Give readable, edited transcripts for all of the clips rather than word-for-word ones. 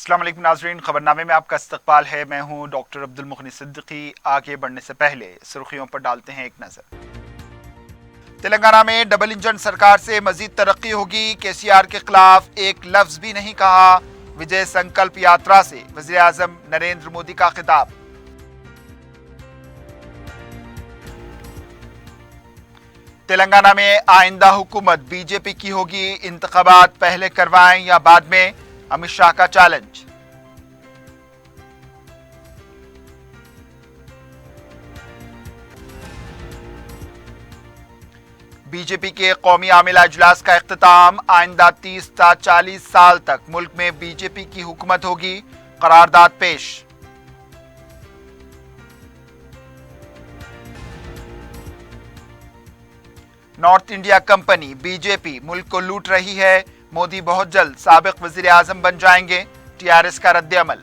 अस्सलाम वालेकुम नाज़रीन, खबरनामे में आपका इस्तकबाल है। मैं हूं डॉक्टर अब्दुल मुग़नी सिद्दीकी। आगे बढ़ने से पहले सुर्खियों पर डालते हैं एक नज़र। तेलंगाना में डबल इंजन सरकार से मजीद तरक्की होगी। केसीआर के खिलाफ एक लफ्ज भी नहीं कहा। विजय संकल्प यात्रा से वज़ीर आज़म नरेंद्र मोदी का खिताब। तेलंगाना में आइंदा हुकूमत बीजेपी की होगी। इंतखाबात पहले करवाएं या बाद में, अमित शाह का चैलेंज। बीजेपी के कौमी आमिला इजलास का इख्तिताम। आइंदा 30 ता 40 साल तक मुल्क में बीजेपी की हुकूमत होगी। करारदाद पेश। नॉर्थ इंडिया कंपनी बीजेपी मुल्क को लूट रही है। मोदी बहुत जल्द साबिक वजीर आजम बन जाएंगे। टीआरएस का रद्द-ए-अमल।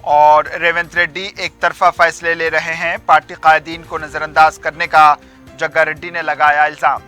और रेवंत रेड्डी एक तरफा फैसले ले रहे हैं। पार्टी कायदीन को नजरअंदाज करने का जग्गा रेड्डी ने लगाया इल्जाम।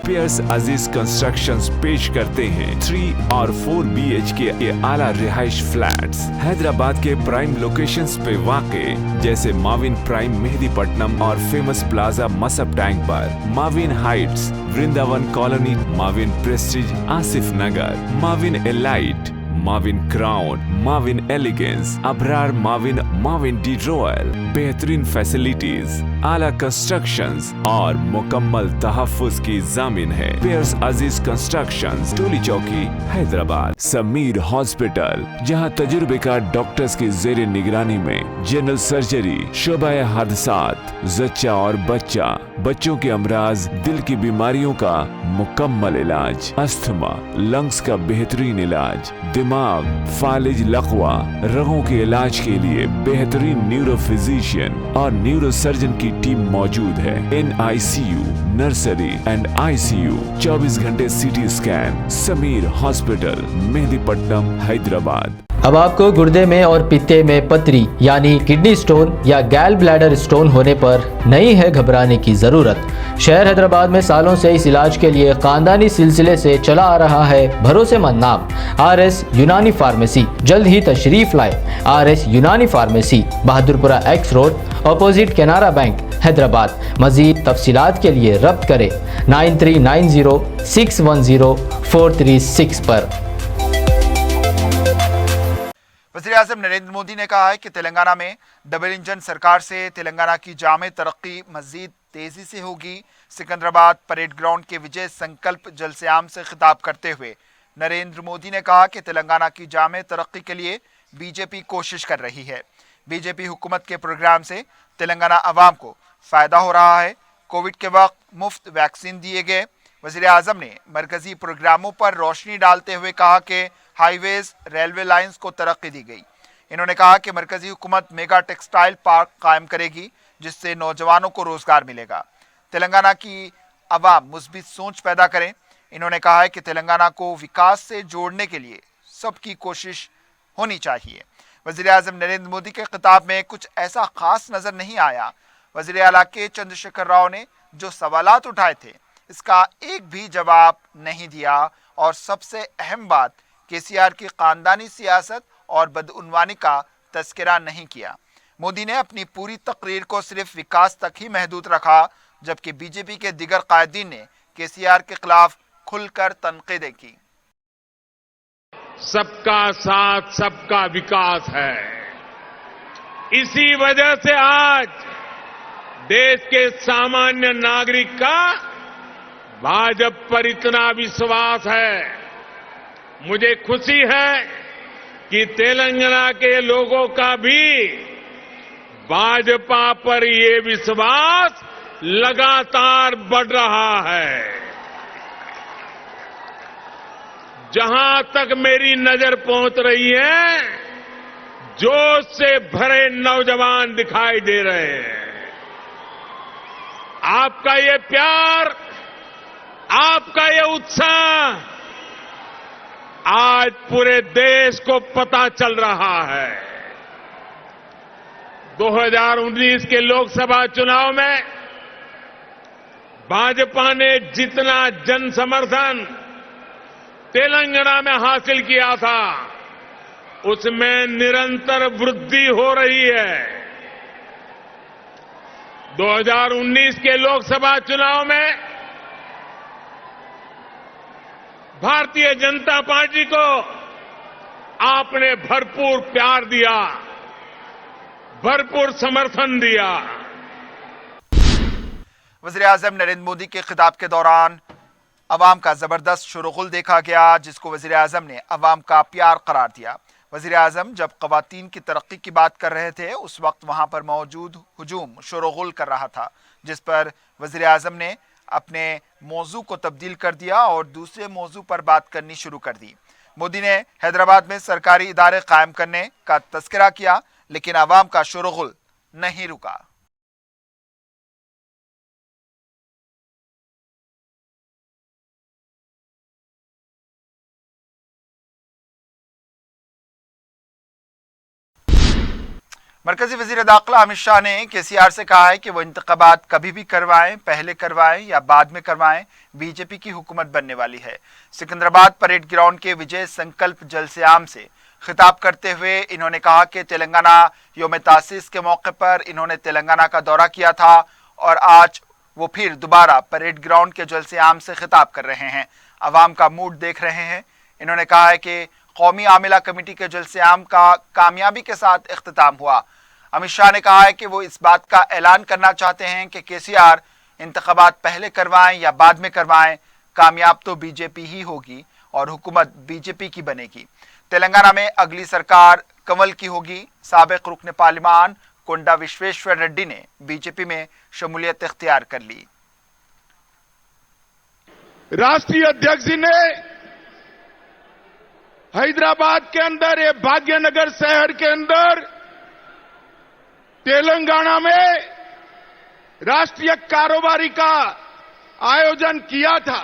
पियर्स अजीज कंस्ट्रक्शंस पेश करते हैं 3 और 4 BHK के आला रिहाइश फ्लैट्स हैदराबाद के प्राइम लोकेशंस पे वाक़े, जैसे माविन प्राइम मेहदीपट्टनम और फेमस प्लाजा मसब टैंक पर, Mavin heights Vrindavan colony, Mavin prestige Asif Nagar, Mavin elite, Mavin crown, Mavin elegance, Abrar Mavin, Mavin D royal. बेहतरीन फैसिलिटीज, आला कंस्ट्रक्शंस और मुकम्मल तहफ्फुज की जामिन है। पियर्स अजीज कंस्ट्रक्शंस, टोली चौकी, हैदराबाद। समीर हॉस्पिटल, जहां तजुर्बेकार डॉक्टर्स की जेर निगरानी में जनरल सर्जरी, शोबाए हादसात, जच्चा और बच्चा, बच्चों के अमराज, दिल की बीमारियों का मुकम्मल इलाज, अस्थमा, लंग्स का बेहतरीन इलाज, दिमाग, फालिज, लकवा, रगों के इलाज के लिए बेहतरीन न्यूरो फिजिशियन और न्यूरो सर्जन की टीम मौजूद है। NICU, नर्सरी एंड ICU, 24 घंटे CT scan. Sameer hospital, Mehdipatnam, Hyderabad. अब आपको गुर्दे में और पित्ते में पथरी यानी किडनी स्टोन या गैल ब्लैडर स्टोन होने पर नहीं है घबराने की ज़रूरत। शहर हैदराबाद में सालों से इस इलाज के लिए खानदानी सिलसिले से चला आ रहा है भरोसेमंद नाम RS यूनानी फार्मेसी। जल्द ही तशरीफ लाए। RS Unani pharmacy, Bahadurpura X road, opposite Canara bank, Hyderabad. मजीद तफसीलात के लिए रब्त करें 9390 610 436 पर। वज़ीर आज़म नरेंद्र मोदी ने कहा है कि तेलंगाना में डबल इंजन सरकार से तेलंगाना की जामे तरक्की मजीद तेजी से होगी। सिकंदराबाद परेड ग्राउंड के विजय संकल्प जलसे-आम से खिताब करते हुए नरेंद्र मोदी ने कहा कि तेलंगाना की जामे तरक्की के लिए बीजेपी कोशिश कर रही है। बीजेपी हुकूमत के प्रोग्राम से तेलंगाना अवाम को फ़ायदा हो रहा है। कोविड के वक्त मुफ्त वैक्सीन दिए गए। वज़ीर आज़म ने मरकज़ी प्रोग्रामों पर रोशनी डालते हुए कहा कि हाईवेज, रेलवे लाइंस को तरक्की दी गई। इन्होंने कहा कि मरकज़ी हुकूमत मेगा टेक्सटाइल पार्क कायम करेगी, जिससे नौजवानों को रोज़गार मिलेगा। तेलंगाना की अवाम मुस्बित सोच पैदा करें। इन्होंने कहा है कि तेलंगाना को विकास से जोड़ने के लिए सबकी कोशिश होनी चाहिए। वज़ीर आज़म नरेंद्र मोदी के खिताब में कुछ ऐसा खास नज़र नहीं आया। वज़ीर आला के चंद्रशेखर राव ने जो सवालात उठाए थे, इसका एक भी जवाब नहीं दिया। और सबसे अहम बात, केसीआर की खानदानी सियासत और बदउनवानी का तज़किरा नहीं किया। मोदी ने अपनी पूरी तकरीर को सिर्फ विकास तक ही महदूद रखा, जबकि बीजेपी के दिगर कायदीन ने केसीआर के खिलाफ खुलकर तनकीदें की। सबका साथ, सबका विकास है। इसी वजह से आज देश के सामान्य नागरिक का भाजपा पर इतना विश्वास है। मुझे खुशी है कि तेलंगाना के लोगों का भी भाजपा पर ये विश्वास लगातार बढ़ रहा है। जहां तक मेरी नजर पहुंच रही है, जोश से भरे नौजवान दिखाई दे रहे हैं। आपका ये प्यार, आपका ये उत्साह आज पूरे देश को पता चल रहा है। 2019 के लोकसभा चुनाव में भाजपा ने जितना जन समर्थन तेलंगाना में हासिल किया था उसमें निरंतर वृद्धि हो रही है। 2019 के लोकसभा चुनाव में भारतीय जनता पार्टी को आपने भरपूर प्यार दिया, भरपूर समर्थन दिया। वज़ीर-ए-आज़म नरेंद्र मोदी के खिताब के दौरान अवाम का जबरदस्त शोरगुल देखा गया, जिसको वज़ीर-ए-आज़म ने अवाम का प्यार करार दिया। वज़ीर-ए-आज़म जब ख़वातीन की तरक्की की बात कर रहे थे उस वक्त वहां पर मौजूद हुजूम शोरगुल कर रहा था, जिस पर वज़ीर-ए-आज़म ने अपने मौजू को तब्दील कर दिया और दूसरे मौजू पर बात करनी शुरू कर दी। मोदी ने हैदराबाद में सरकारी इदारे कायम करने का तज़किरा किया, लेकिन अवाम का शोरगुल नहीं रुका। मरकजी वजीर दाखिला अमित शाह ने केसीआर से कहा है कि वो इंतखाबात कभी भी करवाएं, पहले करवाएं या बाद में करवाएं, बीजेपी की हुकूमत बनने वाली है। सिकंदराबाद परेड ग्राउंड के विजय संकल्प जलसे-आम से खिताब करते हुए इन्होंने कहा कि तेलंगाना यौम तासीस के मौके पर इन्होंने तेलंगाना का दौरा किया था और आज वो फिर दोबारा परेड ग्राउंड के जलसे-आम से खिताब कर रहे हैं, अवाम का मूड देख रहे हैं। इन्होंने कहा है कि कौमी आमिला कमेटी के जलसे-आम का कामयाबी के साथ इख्तिताम हुआ। अमित शाह ने कहा है कि वो इस बात का ऐलान करना चाहते हैं कि केसीआर इंतखाबात पहले करवाएं या बाद में करवाएं, कामयाब तो बीजेपी ही होगी और हुकूमत बीजेपी की बनेगी। तेलंगाना में अगली सरकार कमल की होगी। साबिक रुकन पार्लिमान कोंडा विश्वेश्वर रेड्डी ने बीजेपी में शमूलियत इख्तियार कर ली। राष्ट्रीय अध्यक्ष जी ने हैदराबाद के अंदर, ये भाग्यनगर शहर के अंदर तेलंगाना में राष्ट्रीय कारोबारी का आयोजन किया था।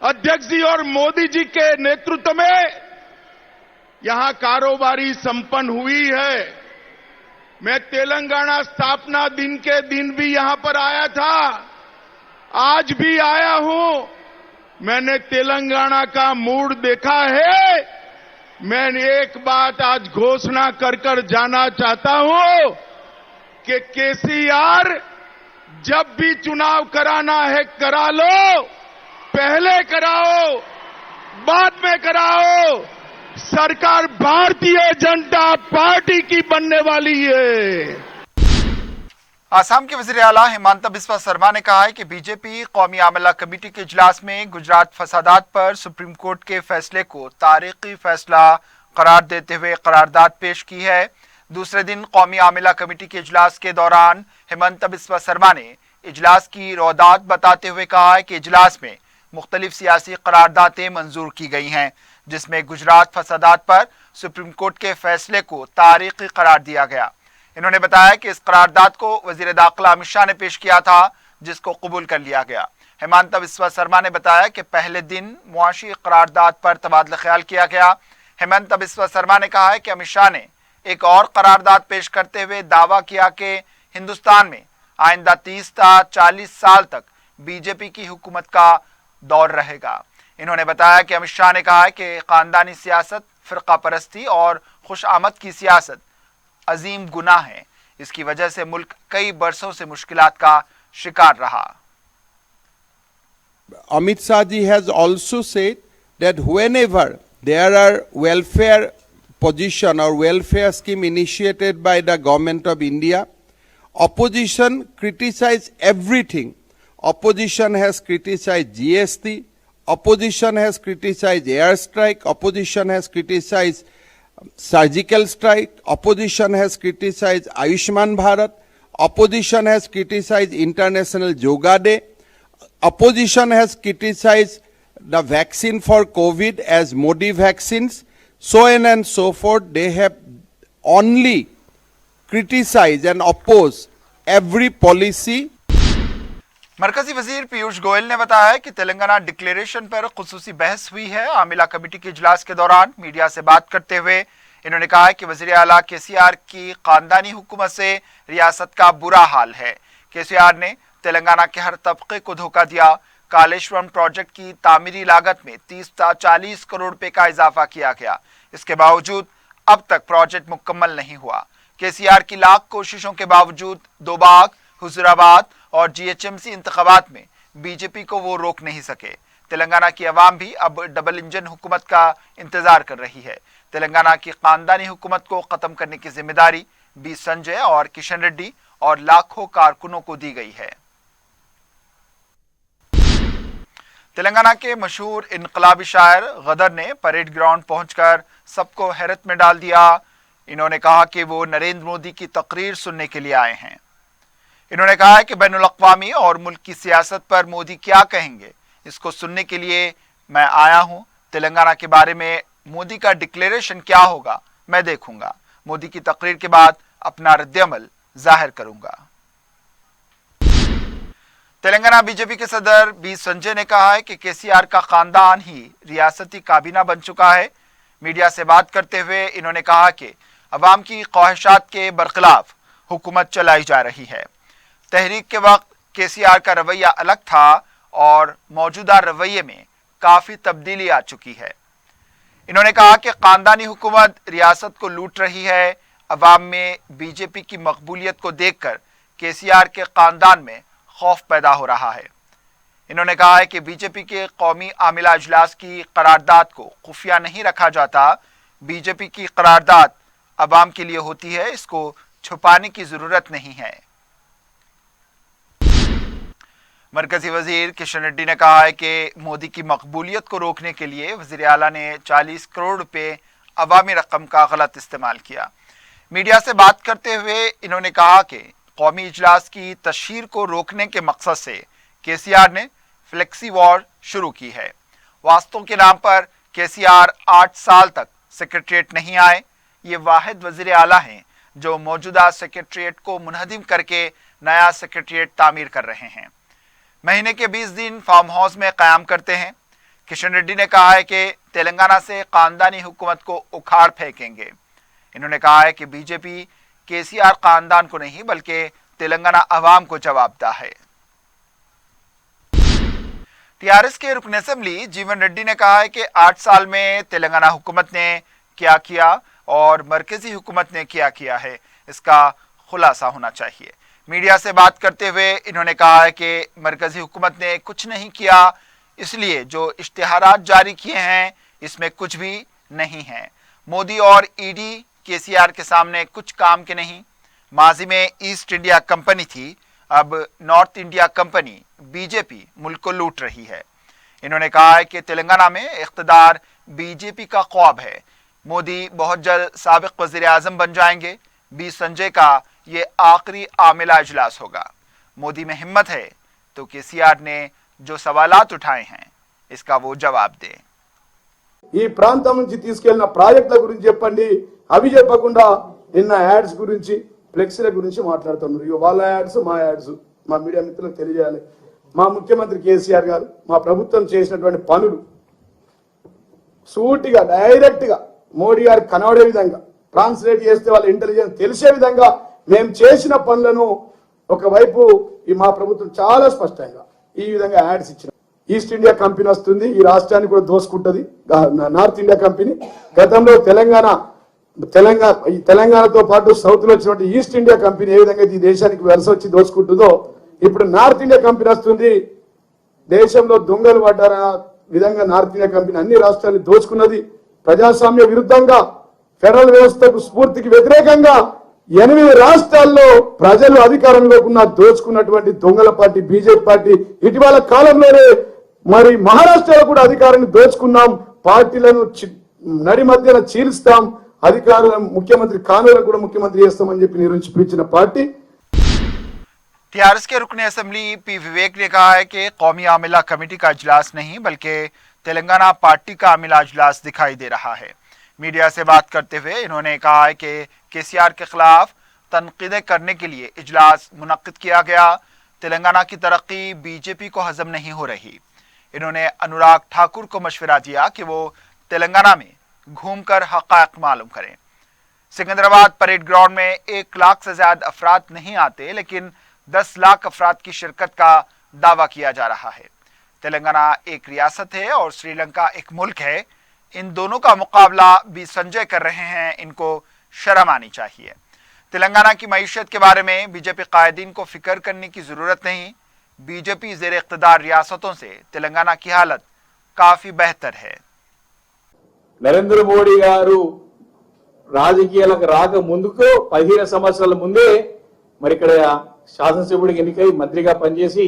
अध्यक्ष जी और मोदी जी के नेतृत्व में यहां कारोबारी संपन्न हुई है। मैं तेलंगाना स्थापना दिन के दिन भी यहां पर आया था, आज भी आया हूं। मैंने तेलंगाना का मूड देखा है। मैं एक बात आज घोषणा कर जाना चाहता हूं कि केसीआर जब भी चुनाव कराना है करा लो, पहले कराओ, बाद में कराओ, सरकार भारतीय जनता पार्टी की बनने वाली है। आसाम के वज़ीर आला हेमंता बिस्वा शर्मा ने कहा है कि बीजेपी कौमी आमला कमेटी के इजलास में गुजरात फसादात पर सुप्रीम कोर्ट के फैसले को तारीखी फैसला करार देते हुए करारदाद पेश की है। दूसरे दिन कौमी आमला कमेटी के इजलास के दौरान हेमंता बिस्वा शर्मा ने इजलास की रौदात बताते हुए कहा है कि इजलास में मुख्तलिफ सियासी करारदातें मंजूर की गई हैं, जिसमें गुजरात फसादात पर सुप्रीम कोर्ट के फैसले को तारीखी करार दिया गया। इन्होंने बताया कि इस करारदाद को वजीर दाखिला अमित शाह ने पेश किया था, जिसको कबूल कर लिया गया। हेमंता बिस्वा शर्मा ने बताया कि पहले दिन मुआशी करारदाद पर तबादला ख्याल किया गया। हेमंता बिस्वा शर्मा ने कहा है कि अमित शाह ने एक और करारदाद पेश करते हुए दावा किया कि हिंदुस्तान में आइंदा 30 या 40 साल तक बीजेपी की हुकूमत का दौर रहेगा। इन्होंने बताया कि अमित शाह ने कहा है कि खानदानी सियासत, फिरका परस्ती और खुशामद की सियासत अजीम गुनाह है। इसकी वजह से मुल्क कई बरसों से मुश्किलात का शिकार रहा। Amit Shah ji has also said that whenever there are welfare position or welfare scheme initiated by the government of India, opposition criticize everything. Opposition has criticized GST, opposition has criticized airstrike, opposition has criticized surgical strike, opposition has criticized Ayushman Bharat, opposition has criticized International Yoga Day, opposition has criticized the vaccine for COVID as Modi vaccines, so on and so forth. They have only criticized and opposed every policy. मरकजी वजीर पीयूष गोयल ने बताया कि Telangana declaration पर खुसूसी बहस हुई है। आमिला committee के इजलास के दौरान मीडिया से बात करते हुए इन्होंने कहा कि वजीर आला केसीआर की खानदानी हुकूमत से रियासत का बुरा हाल है। केसीआर ने तेलंगाना के हर तबके को धोखा दिया। कालेश्वरम प्रोजेक्ट की तामीरी लागत में 30-40 करोड़ रुपए का इजाफा किया गया। इसके बावजूद अब तक प्रोजेक्ट मुकम्मल नहीं हुआ। केसीआर की लाख कोशिशों के बावजूद दोबाग, हुजूराबाद और जीएचएमसी इंतखाबात में बीजेपी को वो रोक नहीं सके। तेलंगाना की आवाम भी अब डबल इंजन हुकूमत का इंतजार कर रही है। तेलंगाना की खानदानी हुकूमत को खत्म करने की जिम्मेदारी बी संजय और किशन रेड्डी और लाखों कारकुनों को दी गई है। तेलंगाना के मशहूर इनकलाबी शायर गदर ने परेड ग्राउंड पहुंचकर सबको हैरत में डाल दिया। इन्होंने कहा कि वो नरेंद्र मोदी की तकरीर सुनने के लिए आए हैं। इन्होंने कहा है कि बैनुल अक़वामी और मुल्क की सियासत पर मोदी क्या कहेंगे, इसको सुनने के लिए मैं आया हूं। तेलंगाना के बारे में मोदी का डिक्लेरेशन क्या होगा मैं देखूंगा। मोदी की तकरीर के बाद अपना रद्द-ए-अमल जाहिर करूंगा। तेलंगाना बीजेपी के सदर बी संजय ने कहा है कि केसीआर का खानदान ही रियासती काबीना बन चुका है। मीडिया से बात करते हुए इन्होंने कहा कि अवाम की ख्वाहिशात के बरखिलाफ हुकूमत चलाई जा रही है। तहरीक के वक्त केसीआर का रवैया अलग था और मौजूदा रवैये में काफी तब्दीली आ चुकी है। इन्होंने कहा कि खानदानी हुकूमत रियासत को लूट रही है। अवाम में बीजेपी की मकबूलियत को देखकर केसीआर के खानदान में खौफ पैदा हो रहा है। इन्होंने कहा है कि बीजेपी के कौमी आमिला इजलास की करारदाद को खुफिया नहीं रखा जाता। बीजेपी की करारदाद अवाम के लिए होती है, इसको छुपाने की जरूरत नहीं है। मरकजी वजीर किशन रेड्डी ने कहा है कि मोदी की मकबूलियत को रोकने के लिए वजीर आला ने 40 करोड़ रुपए अवामी रकम का गलत इस्तेमाल किया। मीडिया से बात करते हुए इन्होंने कहा कि कौमी इजलास की तशहीर को रोकने के मकसद से केसीआर ने फ्लेक्सी वॉर शुरू की है। वास्तों के नाम पर केसीआर 8 साल तक सेक्रेटरिएट नहीं आए। ये वाहिद वजीर आला हैं जो मौजूदा सेक्रेटरिएट को मुनहदिम करके नया सेक्रेटरिएट तामीर कर रहे हैं। महीने के 20 दिन फार्म हाउस में क़याम करते हैं। किशन रेड्डी ने कहा है कि तेलंगाना से खानदानी हुकूमत को उखाड़ फेंकेंगे। इन्होंने कहा है कि बीजेपी केसीआर खानदान को नहीं बल्कि तेलंगाना अवाम को जवाबदा है। टीआरएस के रुकन असेंबली जीवन रेड्डी ने कहा है कि 8 साल में तेलंगाना हुकूमत ने क्या किया और मरकजी हुकूमत ने क्या किया है, इसका खुलासा होना चाहिए। मीडिया से बात करते हुए इन्होंने कहा है कि मरकजी हुकूमत ने कुछ नहीं किया, इसलिए जो इश्तिहारात जारी किए हैं इसमें कुछ भी नहीं है। मोदी और ईडी केसीआर के सामने कुछ काम के नहीं। माजी में ईस्ट इंडिया कंपनी थी, अब नॉर्थ इंडिया कंपनी बीजेपी मुल्क को लूट रही है। इन्होंने कहा है कि तेलंगाना में इख्तिदार बीजेपी का ख्वाब है। मोदी बहुत जल्द साबिक वज़ीर आज़म बन जाएंगे। बी संजय का ये आखिरी आमिला इजलास होगा। मोदी में हिम्मत है तो केसीआर ने जो सवालात उठाए हैं इसका वो जवाब दे। ఈ ప్రాంతం నుంచి తీసుకెళ్లిన ప్రాజెక్టుల గురించి చెప్పండి, అవి చెప్పకుండా నిన్న యాడ్స్ గురించి ఫ్లెక్సీల గురించి మాట్లాడుతున్నారు. ఇక వాళ్ళ యాడ్స్ మా యాడ్స్ మా మీడియా మిత్రులకు తెలియజేయాలి. మా ముఖ్యమంత్రి కేసీఆర్ గారు మా ప్రభుత్వం చేసినటువంటి పనులు సూటిగా డైరెక్ట్ గా మోడీ గారు కనబడే విధంగా ట్రాన్స్లేట్ చేస్తే వాళ్ళ ఇంటెలిజెన్స్ తెలిసే విధంగా మేము చేసిన పనులను ఒకవైపు ఈ మా ప్రభుత్వం చాలా స్పష్టంగా ఈ విధంగా యాడ్స్ ఇచ్చిన. ఈస్ట్ ఇండియా కంపెనీ వస్తుంది, ఈ రాష్ట్రాన్ని కూడా దోసుకుంటది. నార్త్ ఇండియా కంపెనీ గతంలో తెలంగాణతో పాటు సౌత్ లో వచ్చినటువంటి ఈస్ట్ ఇండియా కంపెనీ ఏ విధంగా ఈ దేశానికి వలస వచ్చి దోసుకుంటుందో ఇప్పుడు నార్త్ ఇండియా కంపెనీ వస్తుంది. దేశంలో దొంగలు పడ్డార విధంగా నార్త్ ఇండియా కంపెనీ అన్ని రాష్ట్రాలను దోచుకున్నది. ప్రజాస్వామ్య విరుద్ధంగా ఫెడరల్ వ్యవస్థకు స్ఫూర్తికి వ్యతిరేకంగా 8 రాష్ట్రాల్లో ప్రజలు అధికారంలోకి ఉన్న దోచుకున్నటువంటి దొంగల పార్టీ బీజేపీ పార్టీ ఇటీవల కాలంలోనే మరి మహారాష్ట్రలో కూడా అధికారాన్ని దోచుకున్నాం. పార్టీలను నడి మధ్యన చీల్స్తాం, అధికారులను ముఖ్యమంత్రి కానూరులను కూడా ముఖ్యమంత్రి చేస్తామని చెప్పి నిరూపించిన పార్టీ टीआरएस के रुकन असेंबली पी विवेक ने कहा है कि कौमी आमिला कमेटी का इजलास नहीं बल्कि तेलंगाना पार्टी का आमिला इजलास दिखाई दे रहा है। मीडिया से बात करते हुए इन्होंने कहा है कि केसीआर के खिलाफ तनकीदें करने के लिए इजलास मुनक्किद किया गया। तेलंगाना की तरक्की बीजेपी को हजम नहीं हो रही। इन्होंने अनुराग ठाकुर को मशवरा दिया कि वो तेलंगाना में घूमकर हक़ाइक़ मालूम करें। सिकंदराबाद परेड ग्राउंड में 1 लाख से ज्यादा अफराद नहीं आते, लेकिन 10 लाख अफराद की शिरकत का दावा किया जा रहा है। तेलंगाना एक रियासत है और श्रीलंका एक मुल्क है। इन दोनों का मुकाबला भी संजय कर रहे हैं, इनको शर्म आनी चाहिए। तेलंगाना की मईशत के बारे में बीजेपी कायदीन को फिक्र करने की जरूरत नहीं। बीजेपी ज़ेर इख्तिदार रियासतों से तेलंगाना की हालत काफी बेहतर है। నరేంద్ర మోడీ గారు రాజకీయాలకు రాక ముందుకు 15 సంవత్సరాల ముందే మరి ఇక్కడ శాసనసభ్యుడికి ఎన్నికై మంత్రిగా పనిచేసి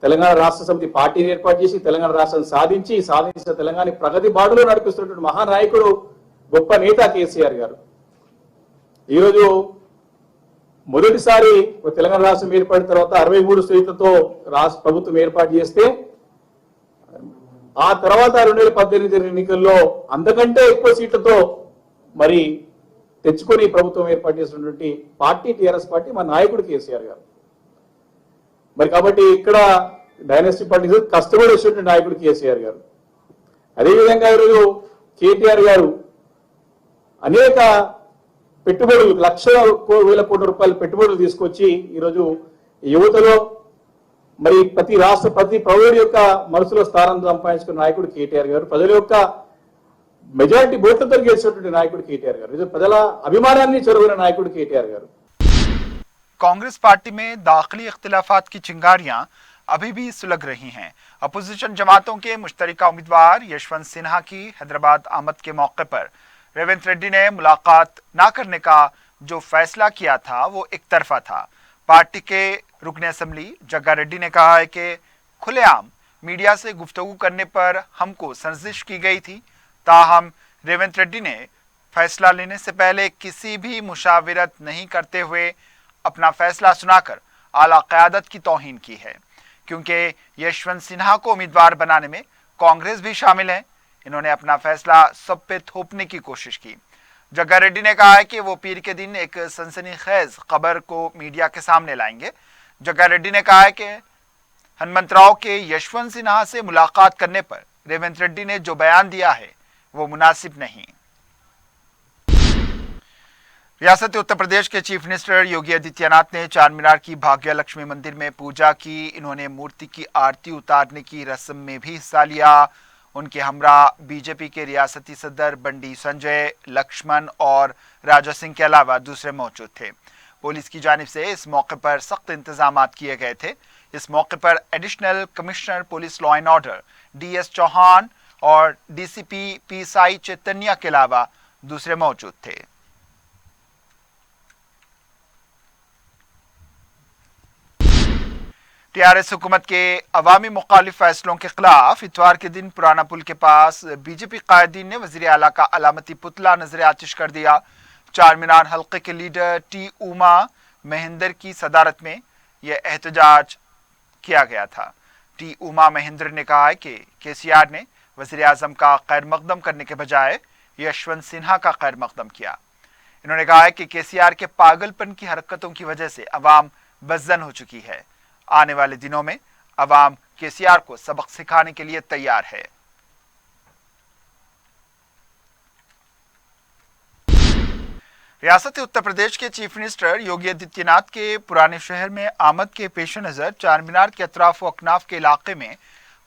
తెలంగాణ రాష్ట్ర సమితి పార్టీని ఏర్పాటు చేసి తెలంగాణ రాష్ట్రాన్ని సాధించిన తెలంగాణ ప్రగతి బాటలో నడిపిస్తున్నటువంటి మహానాయకుడు గొప్ప నేత కేసీఆర్ గారు ఈరోజు మొదటిసారి తెలంగాణ రాష్ట్రం ఏర్పడిన తర్వాత 63 సీట్లతో రాష్ట్ర ప్రభుత్వం ఏర్పాటు చేస్తే ఆ తర్వాత 2018 ఎన్నికల్లో అంతకంటే ఎక్కువ సీట్లతో మరి తెచ్చుకొని ప్రభుత్వం ఏర్పాటు చేసినటువంటి పార్టీ టీఆర్ఎస్ పార్టీ మా నాయకుడు కేసీఆర్ గారు మరి కాబట్టి ఇక్కడ డైనాస్టీ పార్టీ కష్టపడి వచ్చినటువంటి నాయకుడు కేసీఆర్ గారు అదేవిధంగా ఈరోజు కేటీఆర్ గారు అనేక పెట్టుబడులు లక్షల వేల కోట్ల రూపాయల పెట్టుబడులు తీసుకొచ్చి ఈరోజు యువతలో మరి ప్రతి పౌరుడి యొక్క మనసులో స్థానం సంపాదించుకున్న నాయకుడు కేటీఆర్ గారు ప్రజల యొక్క మెజారిటీ ఓట్లతో గెలిచినటువంటి నాయకుడు కేటీఆర్ గారు ఇది ప్రజల అభిమానాన్ని చెరువున నాయకుడు కేటీఆర్ గారు। कांग्रेस पार्टी में दाखिली इख्तिलाफात की चिंगारियां अभी भी सुलग रही हैं। अपोजिशन जमातों के मुश्तरका उम्मीदवार यशवंत सिन्हा की हैदराबाद आमद के मौके पर रेवंत रेड्डी ने मुलाकात न करने का जो फैसला किया था वो एक तरफा था। पार्टी के रुकन असम्बली जग्गा रेड्डी ने कहा है कि खुलेआम मीडिया से गुफ्तगू करने पर हमको संजिश की गई थी। ताहम रेवंत रेड्डी ने फैसला लेने से पहले किसी भी मुशावरत नहीं करते हुए अपना फैसला सुनाकर आला क़यादत की तौहीन की है, क्योंकि यशवंत सिन्हा को उम्मीदवार बनाने में कांग्रेस भी शामिल है। इन्होंने अपना फैसला सब पे थोपने की कोशिश की। जग्गा रेड्डी ने कहा है कि वो पीर के दिन एक सनसनीखेज खबर को मीडिया के सामने लाएंगे। जग्गा रेड्डी ने कहा है कि हनुमंतराव के यशवंत सिन्हा से मुलाकात करने पर रेवंत रेड्डी ने जो बयान दिया है वो मुनासिब नहीं। रियासत उत्तर प्रदेश के चीफ मिनिस्टर योगी आदित्यनाथ ने चार मीनार की भाग्य लक्ष्मी मंदिर में पूजा की। इन्होंने मूर्ति की आरती उतारने की रस्म में भी हिस्सा लिया। उनके हमरा बीजेपी के रियासती सदर बंडी संजय, लक्ष्मण और राजा सिंह के अलावा दूसरे मौजूद थे। पुलिस की जानिब से इस मौके पर सख्त इंतजाम किए गए थे। इस मौके पर additional commissioner police law and order DS Chauhan और DCP PSI चैतन्य के अलावा दूसरे मौजूद थे। टीआरएस हुकूमत के अवामी मुखालिफ फैसलों के खिलाफ इतवार के दिन पुराना पुल के पास बीजेपी कायदीन ने वजीर आला का अलामती पुतला नजर आतिश कर दिया। चार मीनार हल्के के लीडर T उमा महेंद्र की सदारत में यह एहतजाज किया गया था। T उमा महेंद्र ने कहा है कि KCR ने वजीर आजम का खैर मकदम करने के बजाय यशवंत सिन्हा का खैर मकदम किया। इन्होंने कहा है कि KCR के पागलपन की हरकतों की वजह से अवाम बज़्ज़न हो चुकी है। आने वाले दिनों में अवाम KCR को सबक सिखाने के लिए तैयार है। रियासत उत्तर प्रदेश के चीफ मिनिस्टर योगी आदित्यनाथ के पुराने शहर में आमद के पेश नज़र चार मीनार के अतराफ व अकनाफ के इलाके में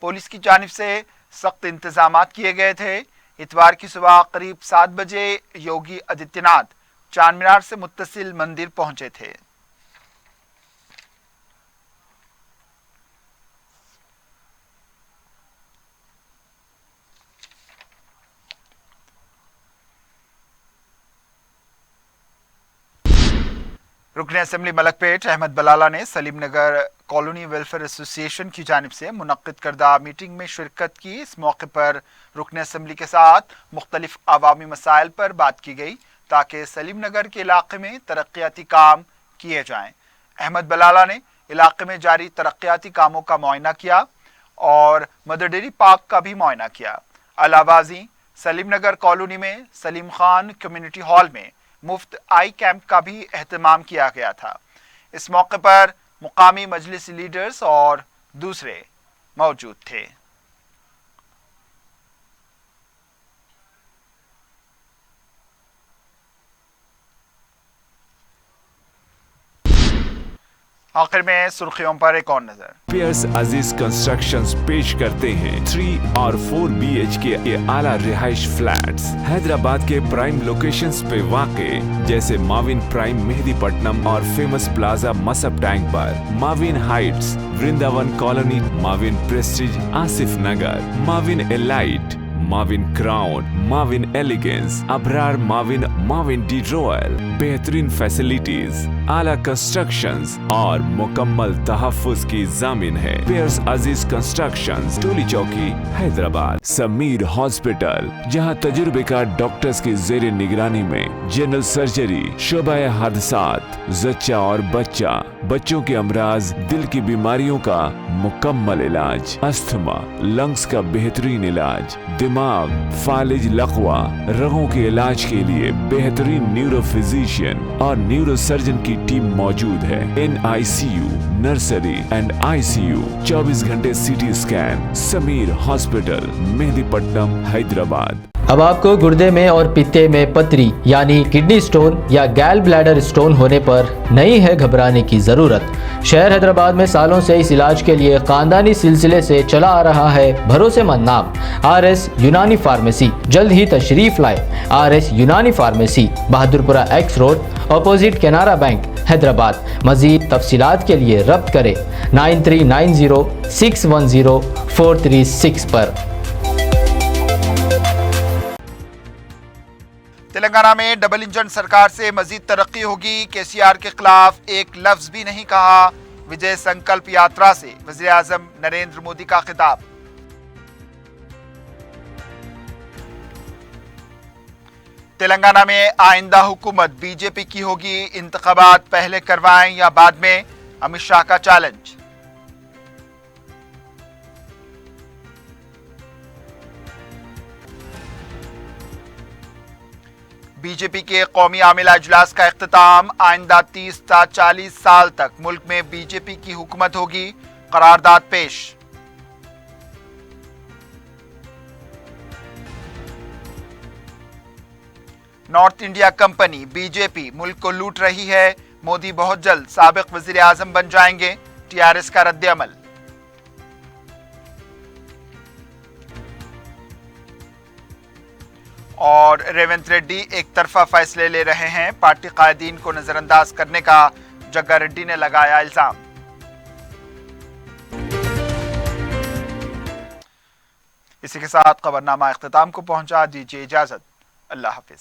पुलिस की जानिब से सख्त इंतजाम किए गए थे। इतवार की सुबह करीब 7 बजे योगी आदित्यनाथ चार मीनार से मुत्तसिल मंदिर पहुंचे थे। रुकन असम्बली मलकपेट अहमद बलाला ने सलीम नगर कॉलोनी वेलफेयर एसोसिएशन की जानिब से मुनक्किद करदा मीटिंग में शिरकत की। इस मौके पर रुकन असम्बली के साथ मुख्तलिफ अवामी मसाइल पर बात की गई ताकि सलीम नगर के इलाके में तरक्याती काम किए जाएं। अहमद बलाला ने इलाके में जारी तरक्याती कामों का मुआयना किया और मदर डेयरी पार्क का भी मुआयना किया। अलावाजी सलीम नगर कॉलोनी में सलीम खान कम्युनिटी हॉल में मुफ्त आई कैंप का भी एहतमाम किया गया था। इस मौके पर मुकामी मजलिस लीडर्स और दूसरे मौजूद थे। आखिर में सुर्खियों पर एक और नजर। पियर्स अजीज कंस्ट्रक्शंस पेश करते हैं 3 और 4 BHK के आला रिहाइश फ्लैट्स हैदराबाद के प्राइम लोकेशंस पे वाक़े जैसे माविन प्राइम मेहदीपट्टनम और फेमस प्लाजा मसब टैंक पर, Mavin heights Vrindavan colony, Mavin prestige Asif Nagar, Mavin elite, Mavin crown, Mavin elegance, Abrar Mavin, Mavin D royal, बेहतरीन फैसिलिटीज, आला कंस्ट्रक्शंस और मुकम्मल तहफ्फुज की जामिन है। पियर्स अजीज कंस्ट्रक्शंस, टोली चौकी, हैदराबाद। समीर हॉस्पिटल, जहां तजुर्बेकार डॉक्टर्स की जेर निगरानी में जनरल सर्जरी, शोबा हादसात, जच्चा और बच्चा, बच्चों के अमराज, दिल की बीमारियों का मुकम्मल इलाज, अस्थमा, लंग्स का बेहतरीन इलाज, दिमाग, फालिज, लकवा, रगों के इलाज के लिए बेहतरीन न्यूरो फिजिशियन और न्यूरो सर्जन की टीम मौजूद है। NICU, नर्सरी एंड ICU, 24 घंटे CT scan. Sameer hospital, Mehdipatnam, Hyderabad. अब आपको गुर्दे में और पित्ते में पथरी यानी किडनी स्टोन या गैल ब्लैडर स्टोन होने पर नहीं है घबराने की ज़रूरत। शहर हैदराबाद में सालों से इस इलाज के लिए खानदानी सिलसिले से चला आ रहा है भरोसेमंद नाम RS यूनानी फार्मेसी। जल्द ही तशरीफ लाए RS Unani pharmacy, Bahadurpura X road, opposite Canara bank, Hyderabad. मजीद तफसीलात के लिए रब्त करें 9390610436 पर। तेलंगाना में डबल इंजन सरकार से मजीद तरक्की होगी। KCR के खिलाफ एक लफ्ज भी नहीं कहा। विजय संकल्प यात्रा से वज़ीर आज़म नरेंद्र मोदी का खिताब। तेलंगाना में आइंदा हुकूमत BJP की होगी। इंतखाबात पहले करवाएं या बाद में, अमित शाह का चैलेंज। BJP के कौमी आमिला इजलास का इख्तिताम। आइंदा 30 था 40 साल तक मुल्क में BJP की हुकूमत होगी, करारदाद पेश। नॉर्थ इंडिया कंपनी BJP मुल्क को लूट रही है। मोदी बहुत जल्द साबिक वजीर आजम बन जाएंगे, TRS का रद्द-ए-अमल। और रेवंत रेड्डी एक तरफा फैसले ले रहे हैं। पार्टी कायदीन को नजरअंदाज करने का जग्गा रेड्डी ने लगाया इल्जाम। इसी के साथ खबरनामा इख्तिताम को पहुंचा। दीजिए इजाजत। अल्लाह हाफिज।